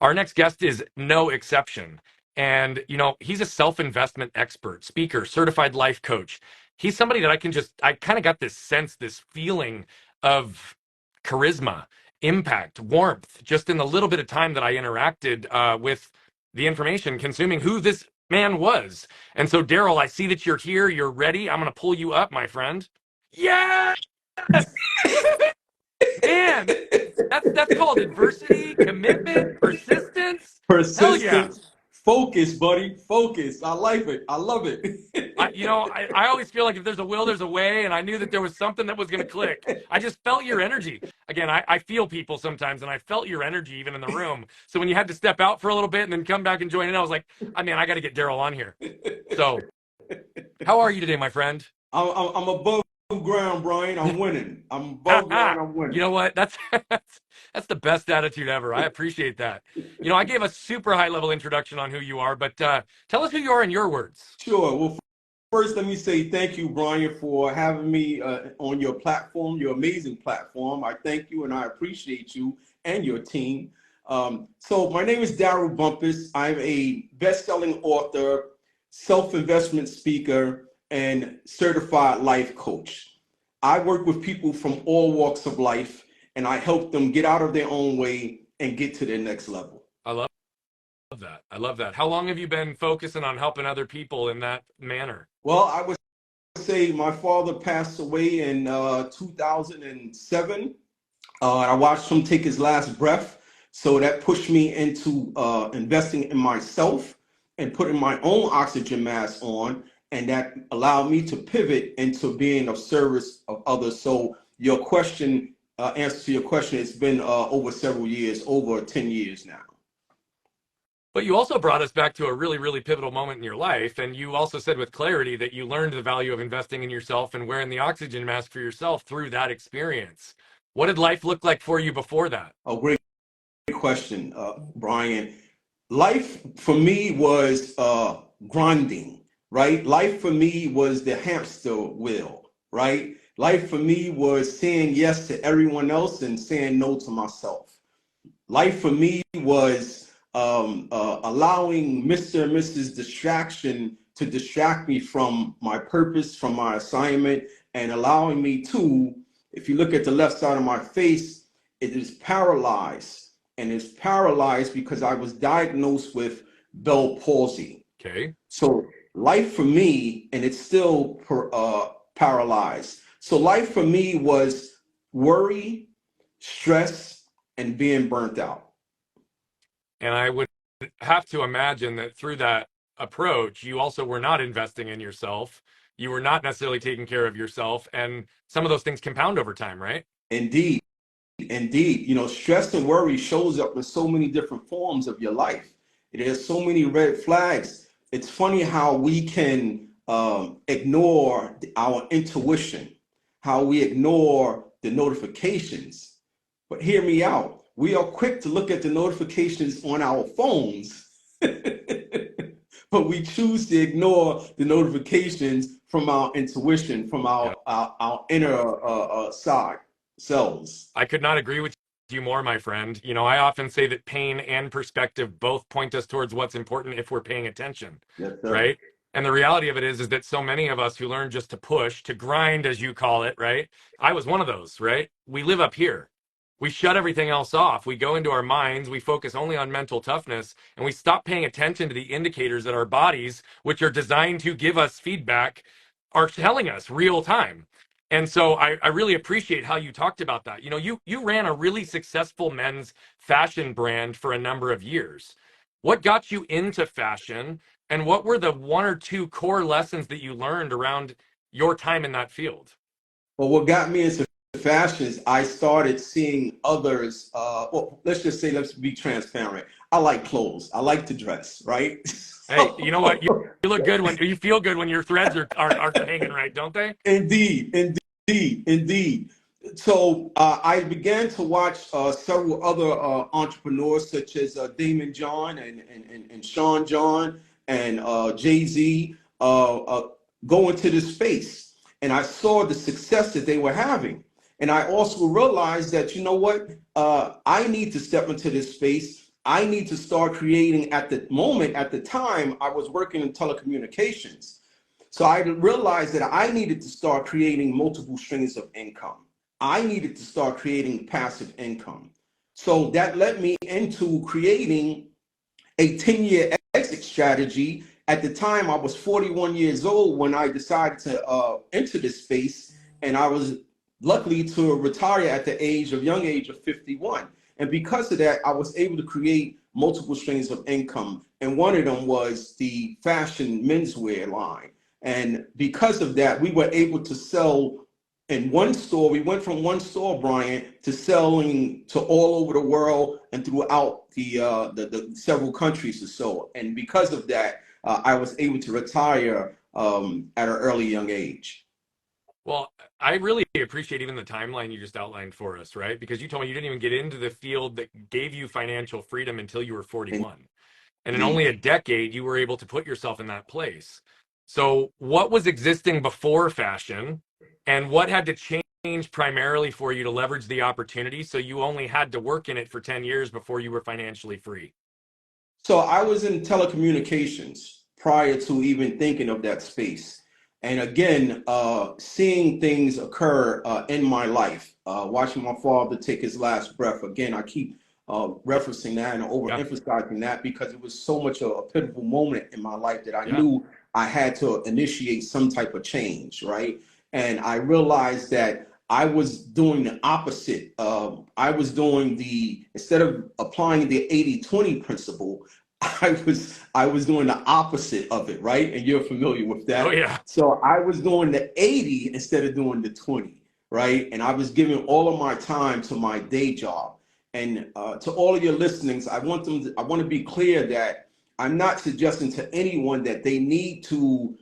Our next guest is no exception. And, he's a self-investment expert, speaker, certified life coach. He's somebody that I kind of got this sense, this feeling of charisma, impact, warmth, just in the little bit of time that I interacted with the information, consuming who this man was. And so, Darryl, I see that you're here. You're ready. I'm going to pull you up, my friend. Yes! Man, that's called adversity, commitment, persistence. Hell yeah. Persistence, focus, buddy, focus. I like it. I love it. I always feel like if there's a will, there's a way, and I knew that there was something that was going to click. I just felt your energy. Again, I feel people sometimes, and I felt your energy even in the room. So when you had to step out for a little bit and then come back and join in, I was like, I got to get Darryl on here. So how are you today, my friend? I'm above ground, Brian. I'm winning. I'm above ground. I'm You winning. know what? That's the best attitude ever. I appreciate that. I gave a super high level introduction on who you are, but tell us who you are in your words. Sure. Well, first, let me say thank you, Brian, for having me on your platform, your amazing platform. I thank you and I appreciate you and your team. So my name is Darryl Bumpass. I'm a best-selling author, self-investment speaker, and certified life coach. I work with people from all walks of life, and I help them get out of their own way and get to their next level. I love that. I love that. How long have you been focusing on helping other people in that manner? Well, I would say my father passed away in 2007. I watched him take his last breath. So that pushed me into investing in myself and putting my own oxygen mask on. And that allowed me to pivot into being of service of others. So your question, answer to your question, it's been over several years, over 10 years now. But you also brought us back to a really, really pivotal moment in your life. And you also said with clarity that you learned the value of investing in yourself and wearing the oxygen mask for yourself through that experience. What did life look like for you before that? Oh, great question, Brian. Life for me was grinding, right? Life for me was the hamster wheel, right? Life for me was saying yes to everyone else and saying no to myself. Life for me was allowing Mr. and Mrs. Distraction to distract me from my purpose, from my assignment, and allowing me to, if you look at the left side of my face, it is paralyzed. And it's paralyzed because I was diagnosed with Bell palsy. Okay. So life for me, and it's still paralyzed. So life for me was worry, stress, and being burnt out. And I would have to imagine that through that approach, you also were not investing in yourself. You were not necessarily taking care of yourself. And some of those things compound over time, right? Indeed. Indeed, stress and worry shows up in so many different forms of your life. There's so many red flags. It's funny how we can ignore our intuition, how we ignore the notifications. But hear me out. We are quick to look at the notifications on our phones, but we choose to ignore the notifications from our intuition, from Yeah. our inner side selves. I could not agree with you more, my friend. I often say that pain and perspective both point us towards what's important if we're paying attention, Yes, sir. right? And the reality of it is that so many of us who learn just to push, to grind, as you call it, right? I was one of those, right? We live up here. We shut everything else off. We go into our minds. We focus only on mental toughness, and we stop paying attention to the indicators that our bodies, which are designed to give us feedback, are telling us real time. And so I really appreciate how you talked about that. You ran a really successful men's fashion brand for a number of years. What got you into fashion, and what were the one or two core lessons that you learned around your time in that field? Well, what got me into fashion is I started seeing others. Well, let's just say, let's be transparent. I like clothes. I like to dress, right? Hey, you know what? You look good when you feel good when your threads are hanging right, don't they? Indeed, indeed, indeed. So I began to watch several other entrepreneurs such as Damon John and Sean John and Jay-Z go into this space. And I saw the success that they were having. And I also realized that, I need to step into this space I need to start creating. At the time, I was working in telecommunications. So I realized that I needed to start creating multiple streams of income. I needed to start creating passive income. So that led me into creating a 10-year exit strategy. At the time, I was 41 years old when I decided to enter this space, and I was luckily to retire at the young age of 51. And because of that, I was able to create multiple streams of income. And one of them was the fashion menswear line. And because of that, we were able to sell in one store. We went from one store, Brian, to selling to all over the world and throughout the several countries or so. And because of that, I was able to retire at an early young age. Well, I really appreciate even the timeline you just outlined for us, right? Because you told me you didn't even get into the field that gave you financial freedom until you were 41. And in only Indeed. a decade, you were able to put yourself in that place. So, what was existing before fashion, and what had to change primarily for you to leverage the opportunity so you only had to work in it for 10 years before you were financially free? So I was in telecommunications prior to even thinking of that space. And again, seeing things occur in my life, watching my father take his last breath. Again, I keep referencing that and Yeah. overemphasizing that because it was so much a pivotal moment in my life that I Yeah. knew I had to initiate some type of change, right? And I realized that I was doing the opposite. I was doing instead of applying the 80-20 principle, I was doing the opposite of it, right? And you're familiar with Oh, that. yeah. So I was doing the 80 instead of doing the 20, right? And I was giving all of my time to my day job. And to all of your listenings, I want to be clear that I'm not suggesting to anyone that they need to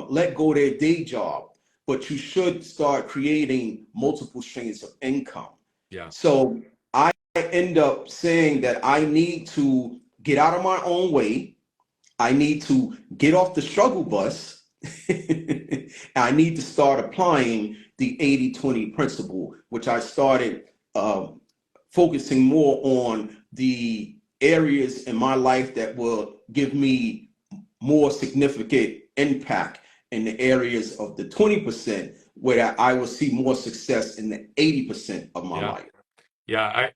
let go of their day job, but you should start creating multiple streams of income. Yeah. So I end up saying that I need to get out of my own way. I need to get off the struggle bus. I need to start applying the 80-20 principle, which I started focusing more on the areas in my life that will give me more significant impact in the areas of the 20% where I will see more success in the 80% of my Yeah. life. Yeah,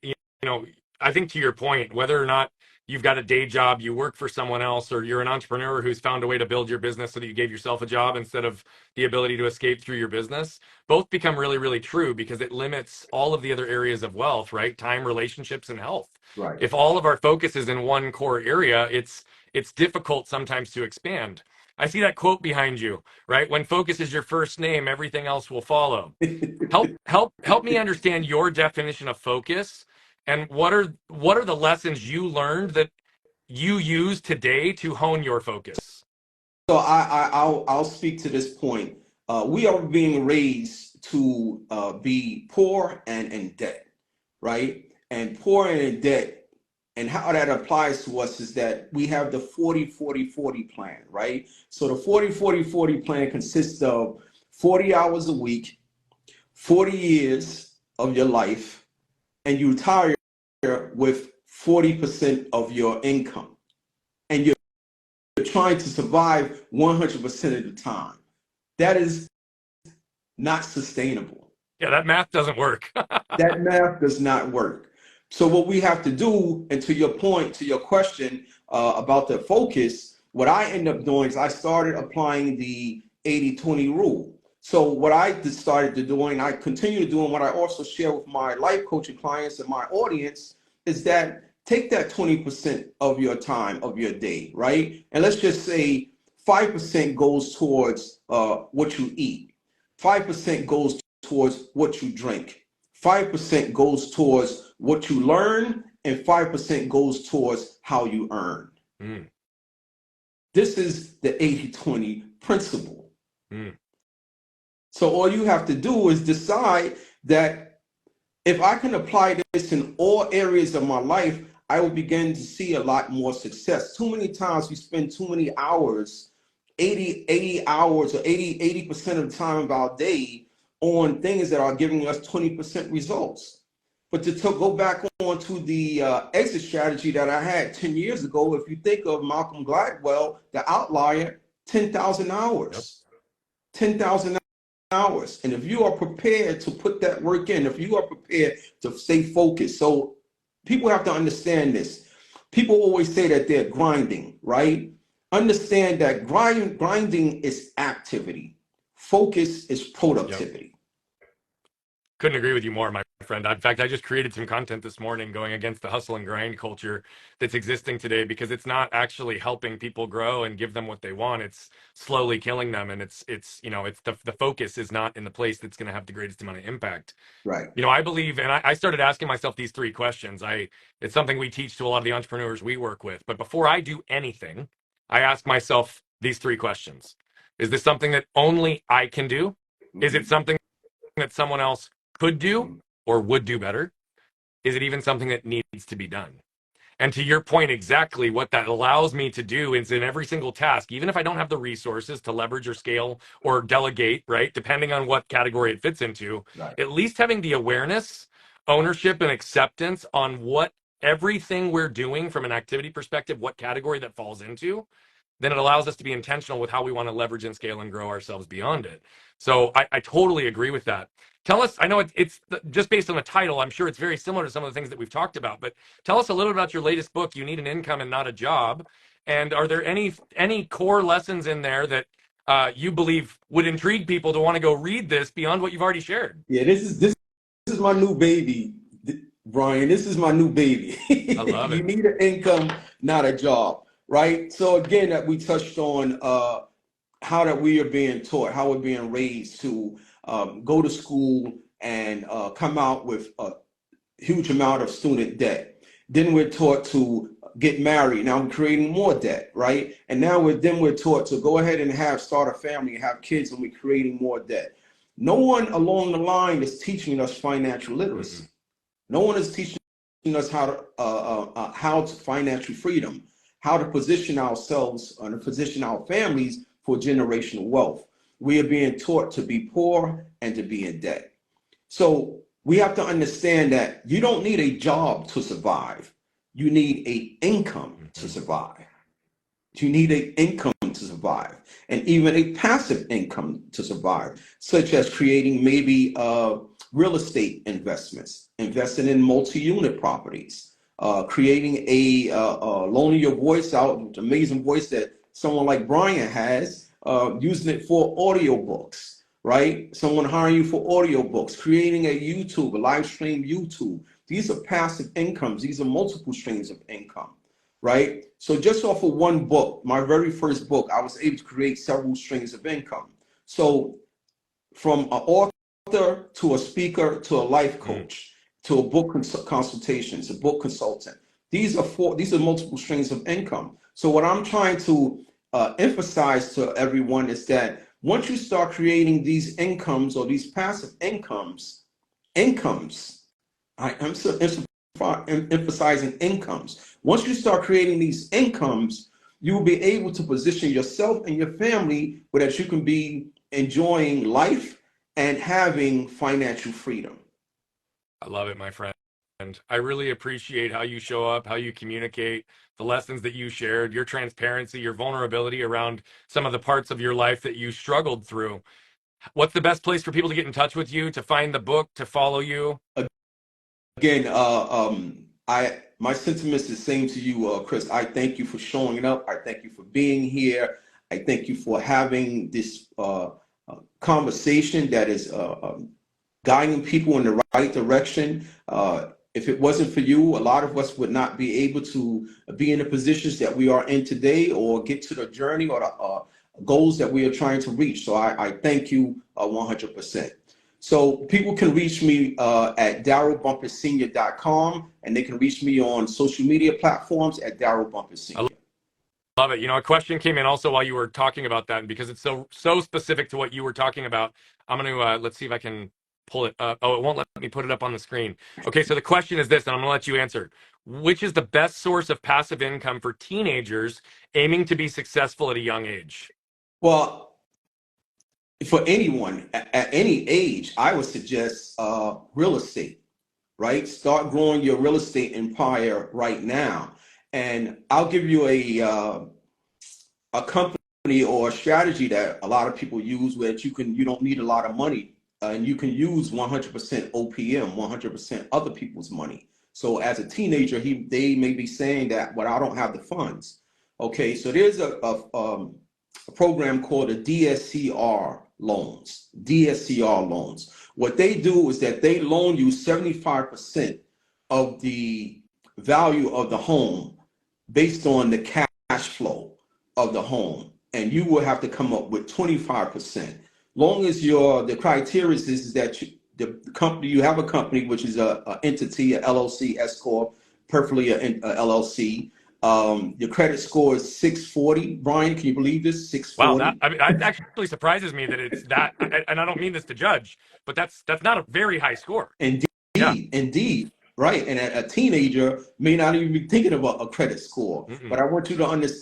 know, I think to your point, whether or not you've got a day job, you work for someone else, or you're an entrepreneur who's found a way to build your business so that you gave yourself a job instead of the ability to escape through your business, both become really, really true because it limits all of the other areas of wealth, right? Time, relationships, and health. Right. If all of our focus is in one core area, it's difficult sometimes to expand. I see that quote behind you, right? When focus is your first name, everything else will follow. Help me understand your definition of focus, and what are the lessons you learned that you use today to hone your focus? So I'll speak to this point. We are being raised to be poor and in debt, right? And poor and in debt, and how that applies to us is that we have the 40-40-40 plan, right? So the 40-40-40 plan consists of 40 hours a week, 40 years of your life, and you retire with 40% of your income. And you're trying to survive 100% of the time. That is not sustainable. Yeah, that math doesn't work. That math does not work. So what we have to do, and to your point, to your question about the focus, what I end up doing is I started applying the 80-20 rule. So what I started to do, and I continue to do, and what I also share with my life coaching clients and my audience, is that take that 20% of your time, of your day, right? And let's just say 5% goes towards what you eat. 5% goes towards what you drink. 5% goes towards what you learn, and 5% goes towards how you earn. Mm, This is the 80-20 principle. mm. So all you have to do is decide that if I can apply this in all areas of my life, I will begin to see a lot more success. Too many times we spend too many hours, 80 hours or 80% of the time of our day on things that are giving us 20% results. But to go back on to the exit strategy that I had 10 years ago. If you think of Malcolm Gladwell, the outlier, 10,000 Yep. hours. 10,000 hours. And if you are prepared to put that work in, if you are prepared to stay focused, so people have to understand this. People always say that they're grinding, right? Understand that grinding is activity. Focus is Yep. productivity. Couldn't agree with you more, my friend. In fact, I just created some content this morning going against the hustle and grind culture that's existing today because it's not actually helping people grow and give them what they want. It's slowly killing them. And it's it's the focus is not in the place that's going to have the greatest amount of impact. Right. I believe, and I started asking myself these three questions. It's something we teach to a lot of the entrepreneurs we work with. But before I do anything, I ask myself these three questions. Is this something that only I can do? Is it Mhm. something that someone else could do or would do better? Is it even something that needs to be done? And to your point, exactly what that allows me to do is in every single task, even if I don't have the resources to leverage or scale or delegate, right? Depending on what category it fits into, Right. at least having the awareness, ownership, and acceptance on what everything we're doing from an activity perspective, what category that falls into, then it allows us to be intentional with how we want to leverage and scale and grow ourselves beyond it. So I totally agree with that. Tell us, I know it's just based on the title, I'm sure it's very similar to some of the things that we've talked about, but tell us a little about your latest book, You Need an Income and Not a Job. And are there any core lessons in there that you believe would intrigue people to want to go read this beyond what you've already shared? Yeah, this is my new baby, Brian. This is my new baby. I love You it. need an income, not a job, right? So again, that we touched on how that we are being taught, how we're being raised to go to school and come out with a huge amount of student debt. Then we're taught to get married. Now we're creating more debt, right? And now we're taught to go ahead and start a family, and have kids, and we're creating more debt. No one along the line is teaching us financial literacy. Mm-mm. No one is teaching us how to financial freedom, how to position ourselves and position our families for generational wealth. We are being taught to be poor and to be in debt. So we have to understand that you don't need a job to survive. You need a income to Mm-hmm. survive. You need an income to survive, and even a passive income to survive, such as creating maybe real estate investments, investing in multi-unit properties, creating loaning your voice out, with amazing voice that someone like Brian has, using it for audiobooks, right? Someone hiring you for audiobooks, creating a YouTube, a live stream YouTube. These are passive incomes. These are multiple streams of income, right? So just off of one book, my very first book, I was able to create several streams of income. So from an author to a speaker to a life Mm. coach to a book consultations, a book consultant. These are multiple streams of income. So what I'm trying to emphasize to everyone is that once you start creating these incomes or these passive incomes, I'm so emphasizing incomes. Once you start creating these incomes, you will be able to position yourself and your family where that you can be enjoying life and having financial freedom. I love it, my friend. I really appreciate how you show up, how you communicate, the lessons that you shared, your transparency, your vulnerability around some of the parts of your life that you struggled through. What's the best place for people to get in touch with you, to find the book, to follow you? Again, I my sentiments is the same to you, Chris. I thank you for showing up. I thank you for being here. I thank you for having this conversation that is guiding people in the right direction. If it wasn't for you, a lot of us would not be able to be in the positions that we are in today or get to the journey or the goals that we are trying to reach. So I thank you 100%. So people can reach me at darrylbumpass and they can reach me on social media platforms at Darryl Bumpass. I love it. A question came in also while you were talking about that, and because it's so specific to what you were talking about, I'm going to let's see if I can pull it up. Oh, it won't let me put it up on the screen. Okay, so the question is this, and I'm going to let you answer. Which is the best source of passive income for teenagers aiming to be successful at a young age? Well, for anyone at any age, I would suggest real estate. right? Start growing your real estate empire right now. And I'll give you a company or a strategy that a lot of people use where you don't need a lot of money, and you can use 100% OPM, 100% other people's money. So as a teenager, they may be saying that, well, I don't have the funds. Okay, so there's a program called the DSCR loans. DSCR loans. What they do is that they loan you 75% of the value of the home based on the cash flow of the home, and you will have to come up with 25%. Long as the criteria is that the company, you have a company which is a entity, a LLC, S corp, preferably a LLC. Your credit score is 640. Brian, can you believe this? Wow, that 640. I mean, that actually surprises me that it's that. And I don't mean this to judge, but that's not a very high score. Yeah. Indeed, right. And a teenager may not even be thinking about a credit score. But Mm-mm. I want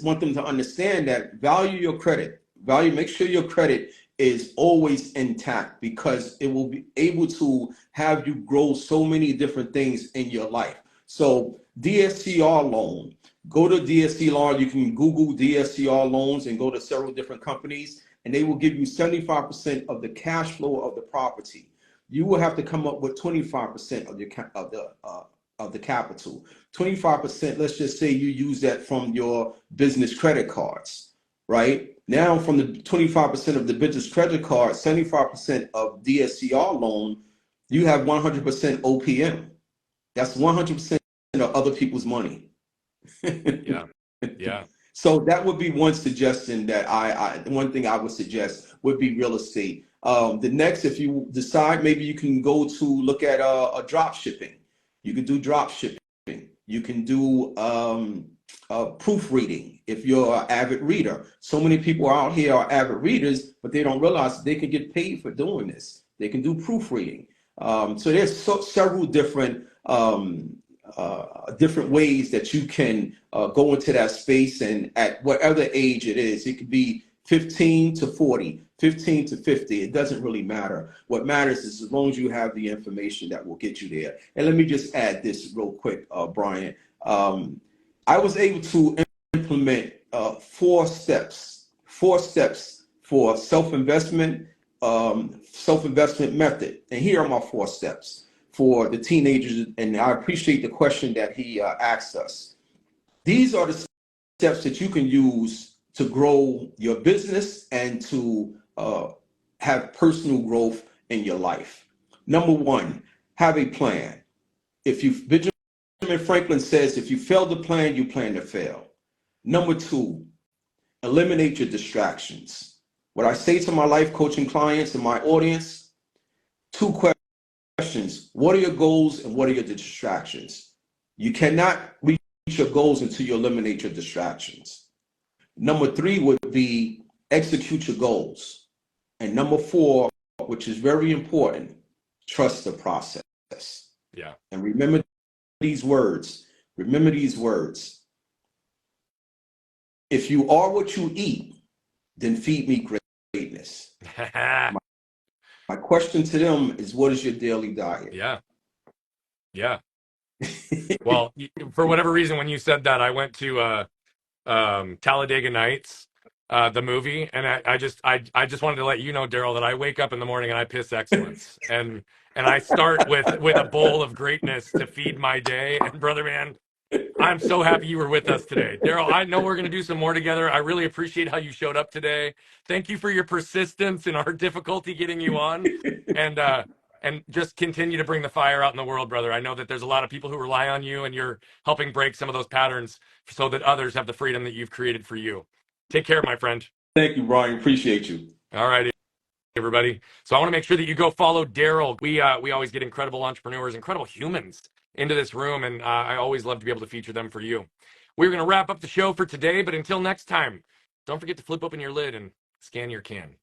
want them to understand that value your credit. Make sure your credit is always intact, because it will be able to have you grow so many different things in your life. So DSCR loan, go to DSCR. You can Google DSCR loans and go to several different companies, and they will give you 75% of the cash flow of the property. You will have to come up with 25% of the capital. 25%, let's just say you use that from your business credit cards, right? Now from the 25% of the business credit card, 75% of DSCR loan, you have 100% OPM. That's 100% of other people's money. Yeah. Yeah. So that would be one suggestion that one thing I would suggest would be real estate. The next, if you decide, maybe you can go to look at a drop shipping. You can do drop shipping. You can do proofreading if you're an avid reader. So many people out here are avid readers, but they don't realize they can get paid for doing this. They can do proofreading. So there's several different ways that you can go into that space, and at whatever age it is, it could be 15 to 40, 15 to 50. It doesn't really matter. What matters is as long as you have the information that will get you there. And let me just add this real quick, Brian. I was able to implement four steps for self-investment method. And here are my 4 steps for the teenagers, and I appreciate the question that he asked us. These are the steps that you can use to grow your business and to have personal growth in your life. Number 1, have a plan. Benjamin Franklin says, if you fail to plan, you plan to fail. Number 2, eliminate your distractions. What I say to my life coaching clients and my audience, 2 questions. What are your goals and what are your distractions? You cannot reach your goals until you eliminate your distractions. Number 3 would be execute your goals. And number 4, which is very important, trust the process. Yeah. And remember these words. Remember these words. If you are what you eat, then feed me greatness. My question to them is, what is your daily diet? Yeah. Yeah. Well, for whatever reason, when you said that, I went to Talladega Nights, the movie, and I just wanted to let you know, Darryl, that I wake up in the morning and I piss excellence, and I start with a bowl of greatness to feed my day. And brother, man, I'm so happy you were with us today. Darryl, I know we're going to do some more together. I really appreciate how you showed up today. Thank you for your persistence in our difficulty getting you on, and just continue to bring the fire out in the world, brother. I know that there's a lot of people who rely on you, and you're helping break some of those patterns so that others have the freedom that you've created for you. Take care, my friend. Thank you, Brian. Appreciate you. All right, everybody. So I want to make sure that you go follow Darryl. We always get incredible entrepreneurs, incredible humans into this room, and I always love to be able to feature them for you. We're going to wrap up the show for today, but until next time, don't forget to flip open your lid and scan your can.